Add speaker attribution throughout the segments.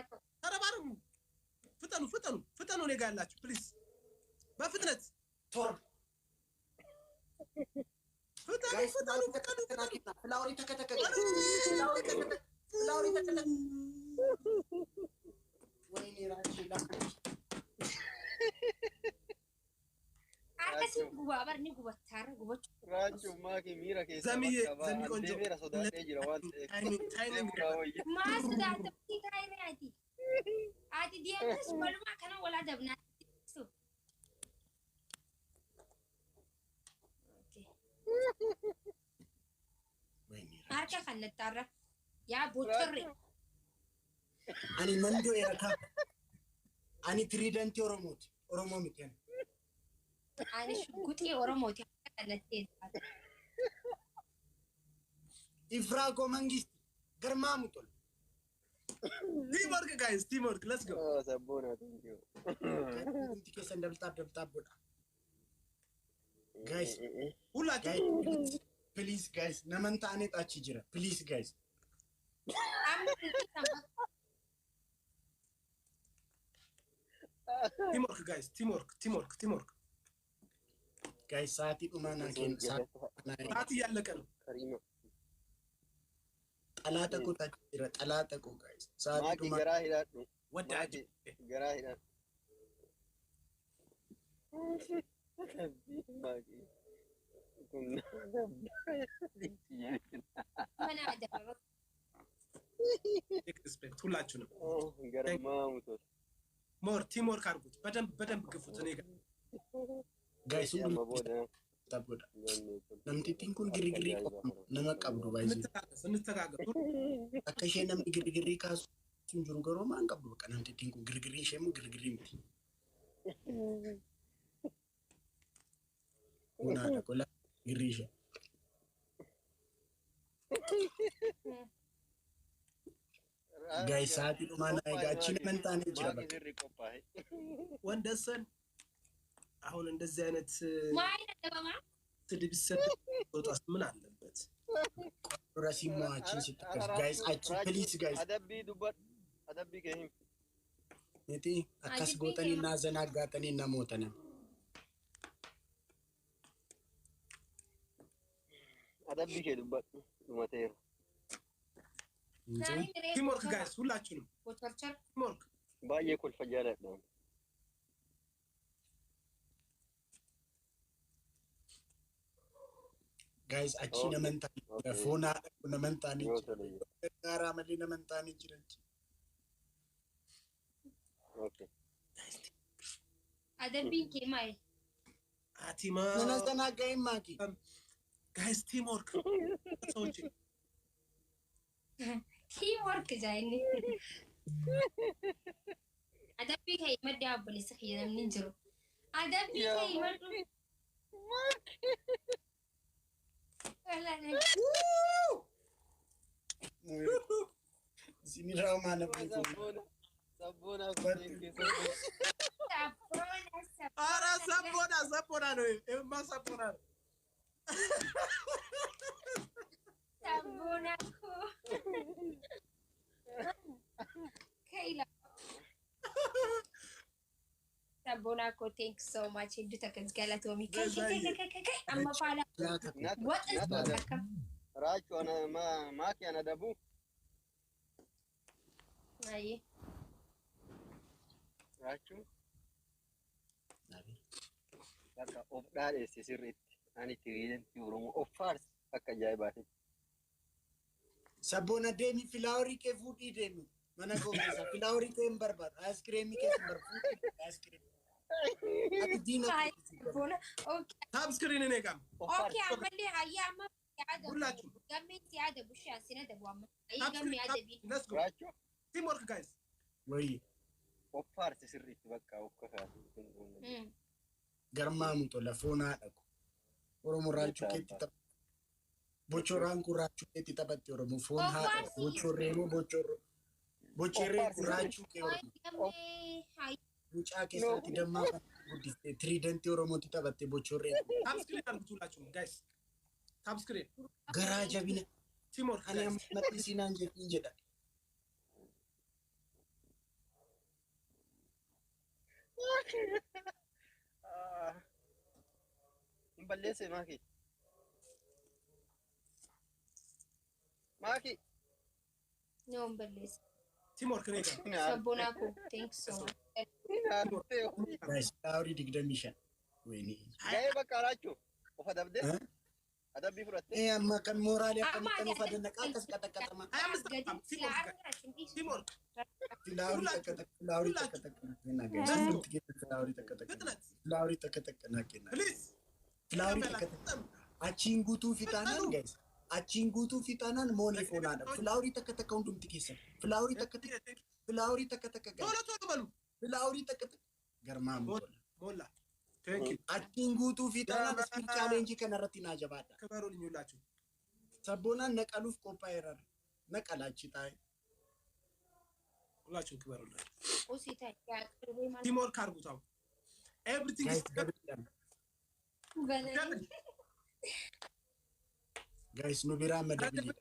Speaker 1: ተረባረቡ ፍጠኑ እኔ ጋር ያላችሁ ፕሊዝ በፍጥነት
Speaker 2: ቶር
Speaker 1: ፍጠኑ
Speaker 2: ፍላወሪ ተከተከ ወይኔ ራቺ
Speaker 3: Akkasii gubaa barni gubattaarra gubachuu.
Speaker 4: Raachuu maakii miira keessa
Speaker 1: bakka
Speaker 4: ba'a miira sodaatee jira waan ta'eef.
Speaker 3: Maa sodaatanii taa'ee ati. Ati deemus walumaa kana wal adabnaa. Harka kannattaarra yaa bocorre.
Speaker 2: Ani mandoo erga ani tiriidantii Oromooti. Oromoo miti ani.
Speaker 3: Ani shugguxii Oromooti harka kannattee.
Speaker 2: Ifraagoo Mangisti garmaamu tol.
Speaker 1: Teamwork guys, teamwork. Let's go.
Speaker 4: Oh, sabboona thank you.
Speaker 2: Inti keessan dabtaab godha. Guys,
Speaker 1: ሁላችሁ
Speaker 2: please guys, naman taane achi jira. Please guys.
Speaker 1: Teamwork guys, teamwork.
Speaker 2: Guys, saati dhuma na kenna.
Speaker 1: ሰዓት እያለቀ ነው።
Speaker 4: Karima.
Speaker 2: Xalaata ko tachi jira. Xalaata ko guys. Saati
Speaker 4: Maakii
Speaker 2: dhuma
Speaker 4: garaa hidhaadhu.
Speaker 1: ወዳጅ
Speaker 4: Garaa hidhaadhu. Maakii. Kun
Speaker 3: Mana adababa.
Speaker 1: ሪስፔክት ሁላችሁንም
Speaker 4: garmaamu tol.
Speaker 1: ሞር ቲምወርክ አድርጉት። በደንብ ግፉት እኔ ጋር
Speaker 2: guys
Speaker 4: Amma booda
Speaker 2: taboda.
Speaker 4: jennee tol.
Speaker 2: Namtittiin kun girigirrii nama qabdu baay'ee.
Speaker 1: እንተጋገዙ
Speaker 2: Akka ishee namni girigirrii kaasu sun jiru garuu maan qabdu bakka namtittiin kun girigirrii ishee immoo girigirrii miti. Kunaadha qola girrii ishee. Guys, saati dhuma na egaa achi naman taane jira
Speaker 4: Maakii
Speaker 2: bakka.
Speaker 4: sirrii qophaa'e.
Speaker 1: ወንደሰን አሁን እንደዚህ አይነት
Speaker 3: Maayii adabama.
Speaker 1: ስድብ ይሰደብ ወጣስ ምን አለበት?
Speaker 2: Dura simmoo achiin sitti akkas. Guys, achi please guys.
Speaker 4: Adabbii dubbadhu. Adabbii kee himi.
Speaker 2: Miti akkas gootanii naazan aggaatanii namoota nama.
Speaker 4: Adabbii kee dubbadhu. Dhumateera.
Speaker 1: ቲምወርክ ጋይስ ሁላችሁንም
Speaker 3: Bocorchar.
Speaker 1: ቲምወርክ
Speaker 4: Baay'ee kolfa jaaladha.
Speaker 2: Guys, achi naman taane jira. Foonaadha kun naman taane
Speaker 4: Yoo
Speaker 2: jira.
Speaker 4: tole.
Speaker 2: Gaaraa malee naman taane jira.
Speaker 4: Okay.
Speaker 3: Adabbiin kee maali?
Speaker 1: አቲማ
Speaker 2: Mana sanaa ga'een maaki.
Speaker 1: ጋይስ ቲምወርክ ሰዎች
Speaker 3: Teamwork jaayinni. Adabbii kee madda obboleessa kiyya namni hin jiru. Adabbii kee maddu.
Speaker 2: Sinirraa maana beeku.
Speaker 4: Sabboona kunneen keessatti.
Speaker 1: አራ ሰቦና ነው ኤማ ሰቦና ነው
Speaker 3: Sabboona koo. Kayla. Sabboona koo, thank you so much. Hedduu takkas galatoomii. Kai. Amma faala. What is
Speaker 4: Nyaata
Speaker 3: this? Akkam.
Speaker 4: Raachuu ana maakii ana dabuu.
Speaker 3: Ayi.
Speaker 4: Raachuu. Bakka of dhaadheesse sirriitti. Ani tiriidantii Oromoo of faarsi akka ajaa'ibaati.
Speaker 2: Sabboona deemi filaaworii kee fuudhii deemi. Mana koo keessa filaaworii kee hin barbaadu. Aayiskiriimii kee hin barbaadu. Aayiskiriimii. Ati diina
Speaker 3: Ayi. Sabboona. Okay.
Speaker 1: ታብ ስክሪን እኔ ጋር
Speaker 3: Okay. Ammallee hayyaa amma yaada.
Speaker 1: ሁላችሁ
Speaker 3: Gammeen yaada bushee asina dabu amma. Ayi gammee yaada bii.
Speaker 1: ሌትስ ጎ
Speaker 4: Raachuu
Speaker 1: ቲምወርክ ጋይስ
Speaker 2: wayii
Speaker 4: of faarsi sirriitti bakka of kakaatu.
Speaker 2: garmaamu tola foonaadha kun. Oromoo raachuu keetti tapha. Bocoraan kun raachuu keetti taphatti Oromoo foon haadha. Bocorree moo bocorroo. Bocorree kun raachuu kee Oromoo.
Speaker 3: Gammee hayyaa.
Speaker 2: Mucaa keessatti dammaa kan guddistee tiriidantii Oromootti taphatte bocorree kun.
Speaker 1: ታብ ስክሪን አድርጉት ሁላችሁም ጋይስ ታብ ስክሪን
Speaker 2: Garaa jabina.
Speaker 1: ቲምወርክ
Speaker 2: Ani
Speaker 1: ጋይስ
Speaker 2: amma maxxisiinaan jedhin jedha.
Speaker 4: Imballeesse maaki.
Speaker 3: No ballees.
Speaker 1: Timor Knega.
Speaker 3: Sabbonaako. Thanks so much.
Speaker 2: Guys, flaaworii 25. Wayne.
Speaker 4: Ga'ee bakka alaachuu of adabdee adabbii fudhattee.
Speaker 2: Amma kan mooraalii akkamitti nuuf adannaqa akkas qaxaqaxama.
Speaker 1: Timor.
Speaker 2: Flaaworii takka kenna guys. Wanti keessa flaaworii takka kenna.
Speaker 1: Please.
Speaker 2: Flaaworii takka. Achiin guutuu fixaanaan guys. Achiin guutuu fixaanaan moonii foonaadha. Flaaworii takka hundumti keessa. Flaaworii takka guys. Flaaworii takka garmaan
Speaker 1: Molla. Thank you.
Speaker 2: Achiin guutuu fixaanaan ispiir chaalenjii kanarratti naa jabaadha.
Speaker 1: Kabaaroo linyuulaachuu.
Speaker 2: Sabboonaan naqaluuf qophaa'eera. Naqalaachi taa'e.
Speaker 1: Ulaachuu kabaaroo laa.
Speaker 3: Osii ta'e.
Speaker 1: Timor kaarguutaw. Everything is
Speaker 3: Bananii.
Speaker 2: Guys, nu biraa madabili.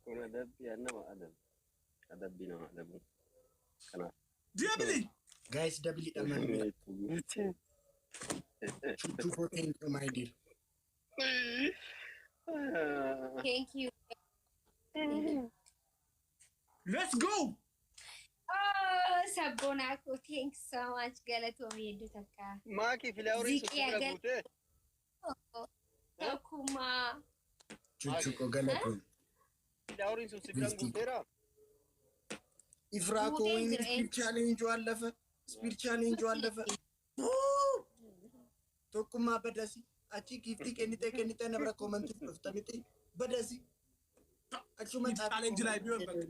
Speaker 4: Kun adabbii nama adabbii nama adabu. Kanaaf.
Speaker 1: Diabli.
Speaker 2: Guys, dabili dhammaan. Chuchu for thank you, my dear.
Speaker 3: Thank you.
Speaker 1: Let's go.
Speaker 3: Oh, Sabbonaako. Thanks so much. Galatoomii hedduu takka.
Speaker 4: Maaki filaaworii suuqii guutee.
Speaker 3: Takkumaa.
Speaker 2: Chuchu ko galatoom.
Speaker 4: Filaaworii suuqii guuteera.
Speaker 2: Ifraako wayini speed challenge wallafa. Speed challenge wallafa. Tokkummaa badasi. Achi giftii kennite nabra komantii dhufta miti. Badasi. Achuma
Speaker 1: challenge laa biyoon bakka.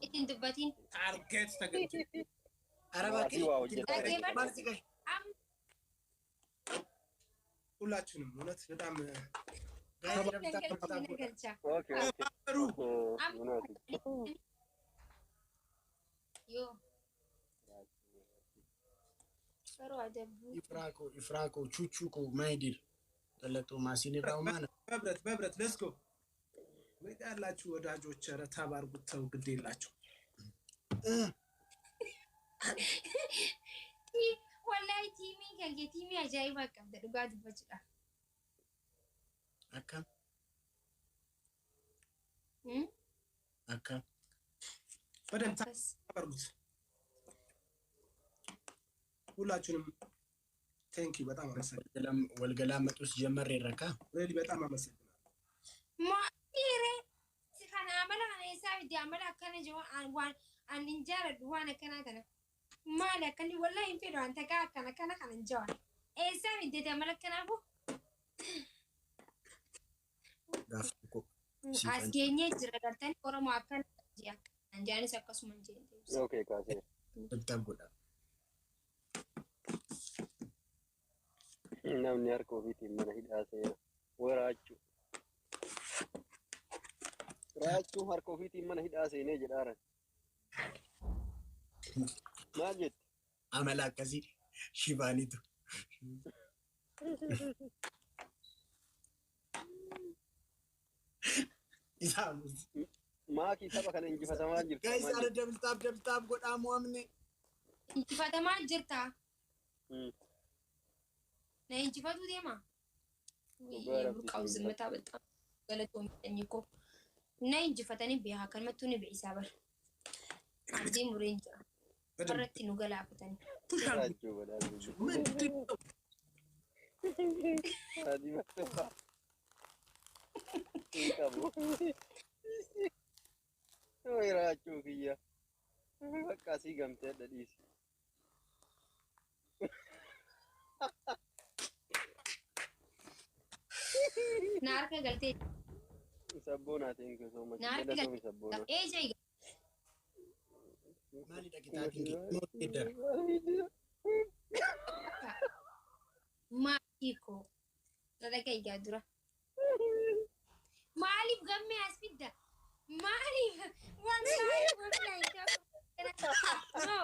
Speaker 3: Ittiin dubbatiin.
Speaker 1: Target tagalche.
Speaker 2: Araba ke.
Speaker 1: ሁላችንም እውነት በጣም
Speaker 2: Ifraako ቹቹኮ ማይዲር ተለጦ ማሲኒራው ማነ
Speaker 1: በብረት let's go ወይ ያላችሁ ወዳጆች ኧረ ታባርጉት ተው ግድ የላችሁ
Speaker 3: wallahi tiimii ajaa'ibaa qabda dhugaa dubbachuudhaaf.
Speaker 2: Akkam.
Speaker 1: በደንብ ታባርጉት ሁላችሁንም ቴንክ ዩ በጣም አመሰግናለሁ።
Speaker 2: ወልገላመጡስ ጀመር ይረካ
Speaker 1: ሬሊ በጣም አመሰግናለሁ።
Speaker 3: ማኢሬ ሲካና አመላ ነሳ ቢዲ አመላ ከነ ጀዋ አንዋን አንንጃረ ዱዋና ከናተና ማለ ከኒ ወላሂ እንፈዶ አንተ ከነ እንጃዋ ኤሳ ቢዲ ተመለ ከናቡ
Speaker 2: ጋፍኮ
Speaker 3: አስገኘ ዝረዳተን ኦሮሞ አከን ጂያ አንጃኒ ሰከሱ መንጀ
Speaker 4: ኦኬ ካሴ
Speaker 2: ተብታጎዳ
Speaker 4: namni harka ofiitiin mana hidhaa seena waraachu raachuu harka ofiitiin mana hidhaa seenee jedhaaran maal jette
Speaker 2: amala akkasii shibaanitu isaamus
Speaker 4: maakii tapha kana injifatamaa jirta
Speaker 2: guys ala dabtaaf godhaamu amne
Speaker 3: injifatamaa jirta na injifatu deema burqaው ዝምታ በጣም ገለቶም ጠኝቆ እና injifatanii beekaa kan mattuuni beesaa bar አዚህ ሙሬንጃ ወረቲ ነው ገላፍተን
Speaker 4: raachuu badhaadhu adii maktaba qabu oy raachuu kiyya bakka asii gamtee dhadhiisi
Speaker 3: naarka galte
Speaker 4: sabboonaa thank you so much
Speaker 3: naarka
Speaker 4: galatoomii sabboonaa
Speaker 3: ejay
Speaker 2: maali dhaqitaatiin mootedda
Speaker 3: maakiko dadaka ijaadura maaliif gamme asfidda maaliif wallahi no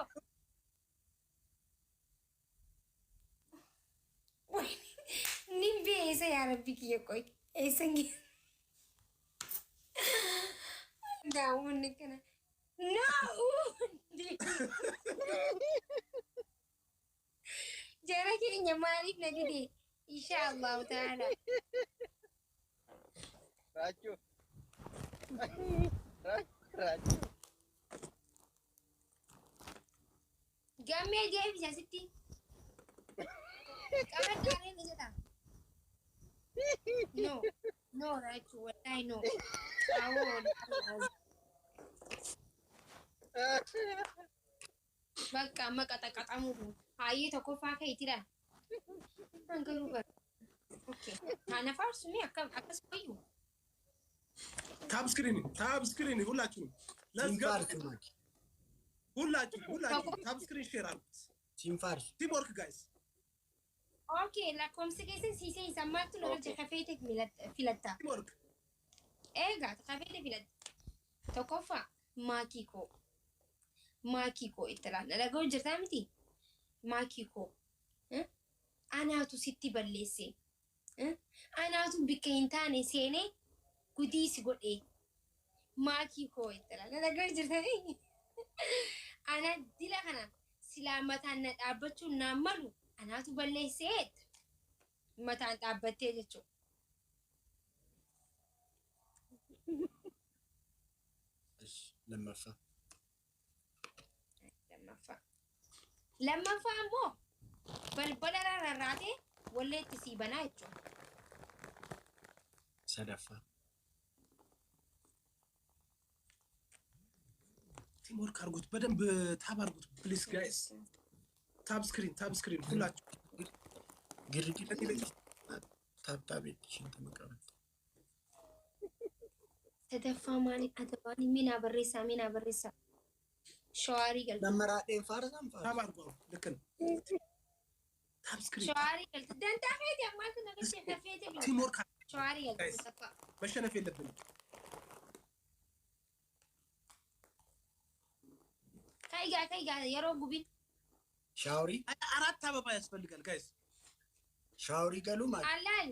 Speaker 3: nimbe esa ya rabbi kiye koy esangi da wonni kana no keenya maaliif na dide? Insha Allahu ta'ala.
Speaker 4: Raachuu. Raachuu.
Speaker 3: Gammee deebisi asitti. Qamaddaaree ni jedha. No. No, Raachuu, wallahi no. Bakka amma qaxaqaxamuuf hayyee tokkoffaa ka'eetidha. Hangaruu bara. Okay. Ana faarsumii akkas fayyu.
Speaker 1: ታብ ስክሪን ሁላችሁም ሁላችሁም ታብ ስክሪን ሼር አድርጉት።
Speaker 2: ሲንፋርስ
Speaker 1: ቲም ወርክ ጋይስ።
Speaker 3: Okay, lakkoofsi keessan siisee sammaatti lolacha kafeete filatta.
Speaker 1: ቲም ወርክ
Speaker 3: Egaa kafeete filatta. Tokkoffaa maakii koo itti laalla. Dhaga'u jirtaa miti? Maakii koo. Anaatu sitti balleesse. Anaatu bikka hin taane seenee gudiisi godhee. Maakii koo itti laalla. Dhaga'u jirtaa? Ana dila kana silaa mataan na dhaabbachuun naan malu. Anaatu balleesseet. Mataan dhaabbattee jechuudha. Lammaffaa immoo balbala rarraatee wallee itti sii banaa jechuudha.
Speaker 2: Sadaffaa.
Speaker 1: ቲም ወርክ አድርጉት፣ በደንብ ታብ አድርጉት ፕሊዝ ጋይስ። ታብ ስክሪን ሁላችሁ
Speaker 2: ግርግር ታብታቤት ሽንት መቀበል
Speaker 3: Sadaffaa maaliif adabaan mina barreessaa. Shawaarii galti.
Speaker 2: Namaraadheen faarsan
Speaker 1: ታብ
Speaker 2: faarsan.
Speaker 1: አድርጉ። ልክ ነው። ታብ ስክሪን
Speaker 3: Shawaarii galti. Dantaa feete ammaa kun nagattee kafeete
Speaker 1: ቲም
Speaker 3: bila.
Speaker 1: ወርክ
Speaker 3: Shawaarii galti.
Speaker 1: Guys.
Speaker 3: Sadaffaa.
Speaker 1: መሸነፍ የለብንም።
Speaker 3: Kaigaa yeroo gubiin.
Speaker 2: ሻውሪ
Speaker 1: አራት አበባ ያስፈልጋል ጋይስ።
Speaker 2: ሻውሪ ገሉ ማለት
Speaker 3: Allaal.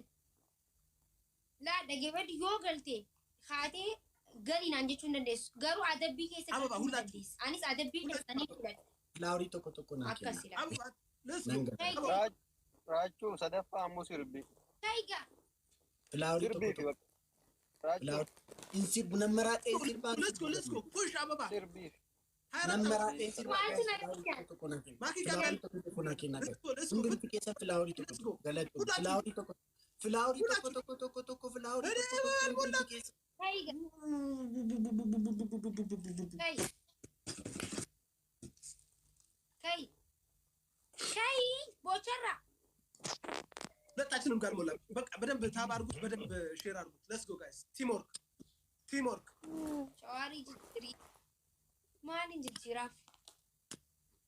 Speaker 3: Laa dhageeffadhu yoo galtee kaatee galiinaan jechuun dandeessu. Garuu adabbii keessa
Speaker 1: Ababa,
Speaker 3: galchuu
Speaker 1: hullaatti.
Speaker 3: dandeessu. Anis adabbii keessanii fudhadha.
Speaker 2: ፍላውሪ tokko tokko naa kenna.
Speaker 3: Akkasila.
Speaker 1: አበባ ለስ
Speaker 3: Kaigaa.
Speaker 4: Raachuu sadaffaa ammoo sirbi.
Speaker 3: Kaigaa.
Speaker 2: ፍላውሪ
Speaker 4: Sirbii
Speaker 2: tokko
Speaker 4: fi
Speaker 2: tokko
Speaker 4: Raachuu
Speaker 2: ፍላውሪ ኢንሲብ ነመራadheen sirbaan
Speaker 1: ሌትስ ጎ ፑሽ አበባ
Speaker 4: sirbii.
Speaker 2: ነመራadheen sirbaan
Speaker 3: Maaltu na
Speaker 2: ፍላውሪ
Speaker 3: dhiyaa?
Speaker 2: tokko tokko naa kenna.
Speaker 1: Maakii
Speaker 2: ፍላውሪ
Speaker 1: gagal.
Speaker 2: tokko tokko naa kenna.
Speaker 1: ሌትስ ጎ
Speaker 2: Hundumti keessa ፍላውሪ tokko tokko galatu. ፍላውሪ tokko ፍላውሪ tokko tokko tokko tokko ፍላውሪ tokko tokko hundumti keessa.
Speaker 3: Kaigaa. Kai bocharra.
Speaker 1: ሁለታችንም ጋር ሞላ። በቃ በደንብ ታብ አድርጉት፣ በደንብ ሼር አድርጉት። ሌትስ ጎ ጋይስ። ቲም ወርክ
Speaker 3: Shawaarii jijjiirii. Maaliin jijjiiraaf?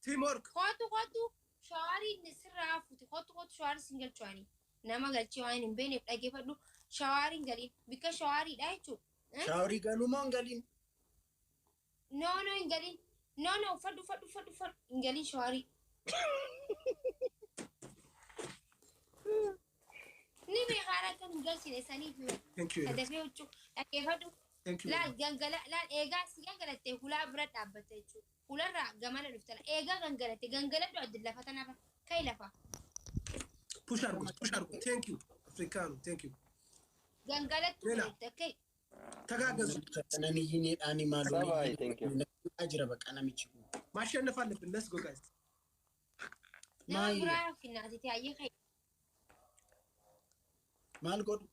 Speaker 1: ቲም ወርክ
Speaker 3: Kootu shawaariin sirraa hafuuti. Kootu shawaarii siin galchuwaanii. Nama galchee waan hin beekneef dhageeffadhu. Shawaariin galiin bikka shawaariidha jechuudha.
Speaker 2: ሻውሪ ገሉ moo hin galiin?
Speaker 3: No hin galiin. No uffadhu. Hin galiin shawaarii. Ni beekaara kan hin galchine saniif
Speaker 1: ቴንክ ዩ
Speaker 3: sadafee huccuu dhageeffadhu.
Speaker 1: ቴንክ ዩ
Speaker 3: Laal eegaa si gangalattee hulaa bira dhaabbatte jechuudha. Hularraa gamana dhuftala. Eegaa gangaladhu addi lafa tanaaf kai lafa.
Speaker 1: ፑሽ አድርጉት። ቴንክ ዩ አፍሪካኑ ቴንክ ዩ
Speaker 3: Gangalattu
Speaker 1: Lela.
Speaker 3: godhetta kai.
Speaker 1: ተጋገዙ።
Speaker 2: Kananiyyiniidhaan
Speaker 4: Bye-bye, thank you.
Speaker 2: maaloo jira bakka namichi kun.
Speaker 1: ማሸነፍ አለብን። ሌትስ ጎ ጋይስ።
Speaker 3: Nama
Speaker 2: Maayii
Speaker 3: biraa finnaatitee ayyee kai.
Speaker 2: maal godhu?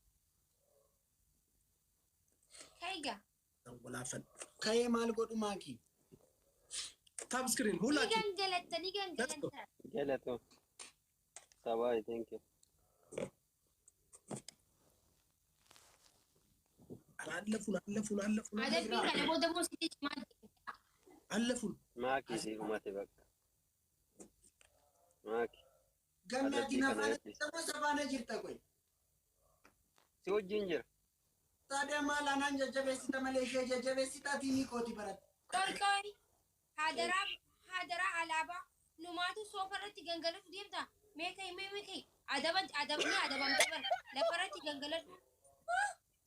Speaker 3: Kaigaa.
Speaker 1: ወላፈን
Speaker 2: Ka'ee maal godhu maakii?
Speaker 1: ታብ ስክሪን
Speaker 3: Ni
Speaker 1: ሁላችሁ
Speaker 3: gangalatta.
Speaker 4: Galatu. Sabaay, thank you.
Speaker 1: አለፉን
Speaker 3: Adabbii kana booda immoo sitti cimaa
Speaker 1: አለፉን።
Speaker 4: Maakii si dhumate bakka. Maakii.
Speaker 2: Gannaatiin
Speaker 4: Adabbii kana
Speaker 2: afaan
Speaker 4: eebbisi.
Speaker 2: nama sabaana jirta qoy.
Speaker 4: Si wajjin jira.
Speaker 2: Taadhaa maal anaan jajjabeessita malee ishee jajjabeessitaatii ni kooti baratti.
Speaker 3: Qorqoori. Hadaraa alaabaa. Numaatu soofarratti gangalatu deemta. Meekai. Adabni adabamtee bara. Lafarratti gangalatu.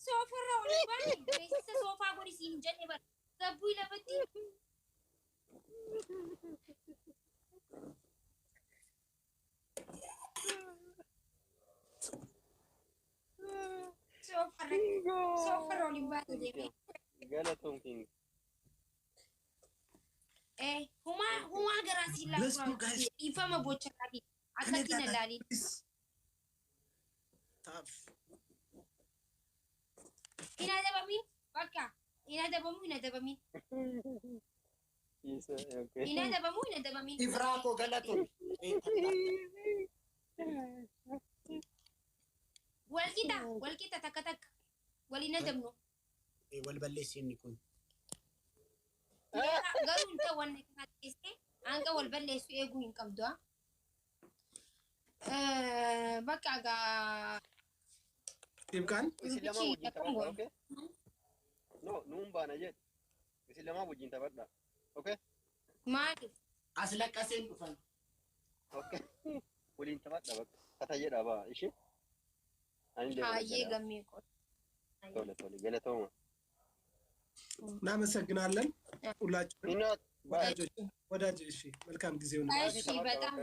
Speaker 3: Soofarra ol baani. Beeksisa soofaa godhi siin hin jenne bara. Gabbuu lafatti. Huma garasi la
Speaker 1: Let's go, guys.
Speaker 3: Ifama bocha kadi. Akatina lali.
Speaker 1: Tough.
Speaker 3: Ina dabamin? Baka. Ina dabamin.
Speaker 4: Yes, okay.
Speaker 3: Ina dabamin.
Speaker 2: Ifraako galatun.
Speaker 3: Walkita takatak. Walina dabno.
Speaker 2: Wal balleessi inni kun.
Speaker 3: Garuu inta wanni kanatti hanga wal balleessu eeguu hin qabdu. Bakka gaa.
Speaker 1: Ibkan?
Speaker 4: Isin lama wajjin taphadha, okay? No, nuun baana jedhe. Isin lama wajjin taphadha, okay?
Speaker 3: Maaliif?
Speaker 2: As laqqaseen dhufan.
Speaker 4: Okay. Waliin taphadha bakka. Kata jedha baa ishee. Ani
Speaker 3: Hayyee gammee qol.
Speaker 4: Tole galatooma.
Speaker 1: እናመሰግናለን ሁላችንም
Speaker 4: Inaat
Speaker 1: ወዳጆች። እሺ መልካም ጊዜ ይሁን።
Speaker 3: እሺ በጣም